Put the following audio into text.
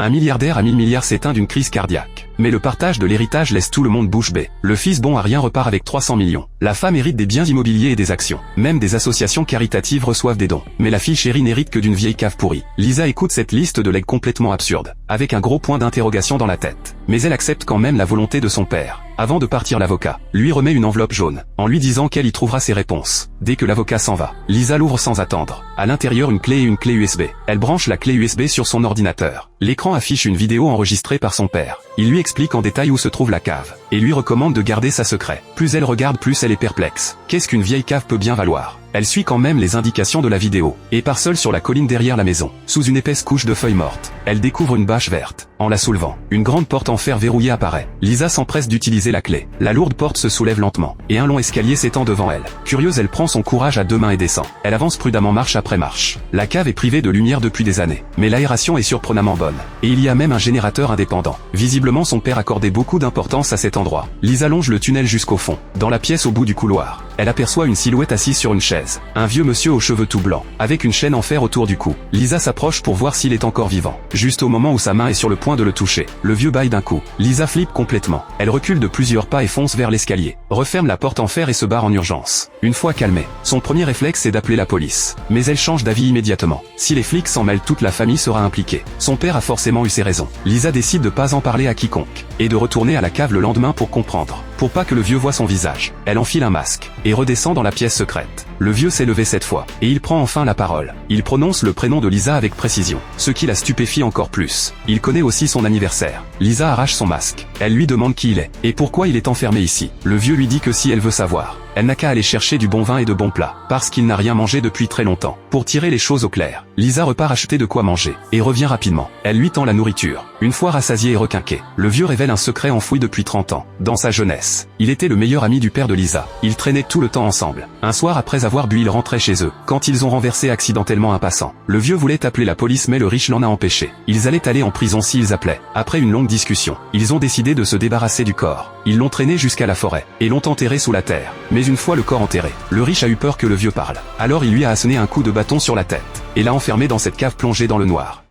Un milliardaire à 1000 milliards s'éteint d'une crise cardiaque. Mais le partage de l'héritage laisse tout le monde bouche bée. Le fils bon à rien repart avec 300 millions. La femme hérite des biens immobiliers et des actions. Même des associations caritatives reçoivent des dons. Mais la fille chérie n'hérite que d'une vieille cave pourrie. Lisa écoute cette liste de legs complètement absurde, avec un gros point d'interrogation dans la tête. Mais elle accepte quand même la volonté de son père. Avant de partir, l'avocat lui remet une enveloppe jaune, en lui disant qu'elle y trouvera ses réponses. Dès que l'avocat s'en va, Lisa l'ouvre sans attendre. À l'intérieur, une clé et une clé USB. Elle branche la clé USB sur son ordinateur. L'écran affiche une vidéo enregistrée par son père. Il lui explique en détail où se trouve la cave, et lui recommande de garder sa secret. Plus elle regarde, plus elle est perplexe. Qu'est-ce qu'une vieille cave peut bien valoir? Elle suit quand même les indications de la vidéo, et part seule sur la colline derrière la maison, sous une épaisse couche de feuilles mortes. Elle découvre une bâche verte. En la soulevant, une grande porte en fer verrouillée apparaît. Lisa s'empresse d'utiliser la clé. La lourde porte se soulève lentement, et un long escalier s'étend devant elle. Curieuse, elle prend son courage à deux mains et descend. Elle avance prudemment marche après marche. La cave est privée de lumière depuis des années, mais l'aération est surprenamment bonne. Et il y a même un générateur indépendant. Visiblement son père accordait beaucoup d'importance à cet endroit. Lisa longe le tunnel jusqu'au fond. Dans la pièce au bout du couloir, elle aperçoit une silhouette assise sur une chaise. Un vieux monsieur aux cheveux tout blancs, avec une chaîne en fer autour du cou. Lisa s'approche pour voir s'il est encore vivant. Juste au moment où sa main est sur le point de le toucher, le vieux bâille d'un coup. Lisa flippe complètement. Elle recule de plusieurs pas et fonce vers l'escalier. Referme la porte en fer et se barre en urgence. Une fois calmée, son premier réflexe est d'appeler la police. Mais elle change d'avis immédiatement. Si les flics s'en mêlent, toute la famille sera impliquée. Son père a forcément eu ses raisons. Lisa décide de pas en parler à quiconque, et de retourner à la cave le lendemain pour comprendre. Pour pas que le vieux voie son visage, elle enfile un masque, et redescend dans la pièce secrète. Le vieux s'est levé cette fois, et il prend enfin la parole. Il prononce le prénom de Lisa avec précision, ce qui la stupéfie encore plus. Il connaît aussi son anniversaire. Lisa arrache son masque. Elle lui demande qui il est, et pourquoi il est enfermé ici. Le vieux lui dit que si elle veut savoir, elle n'a qu'à aller chercher du bon vin et de bons plats, parce qu'il n'a rien mangé depuis très longtemps. Pour tirer les choses au clair, Lisa repart acheter de quoi manger, et revient rapidement. Elle lui tend la nourriture. Une fois rassasié et requinqué, le vieux révèle un secret enfoui depuis 30 ans. Dans sa jeunesse, il était le meilleur ami du père de Lisa. Ils traînaient tout le temps ensemble. Un soir, après avoir bu, ils rentraient chez eux, quand ils ont renversé accidentellement un passant. Le vieux voulait appeler la police, mais le riche l'en a empêché. Ils allaient aller en prison s'ils appelaient. Après une longue discussion, ils ont décidé de se débarrasser du corps. Ils l'ont traîné jusqu'à la forêt, et l'ont enterré sous la terre. Mais une fois le corps enterré, le riche a eu peur que le vieux parle. Alors il lui a asséné un coup de bâton sur la tête, et l'a enfermé dans cette cave plongée dans le noir.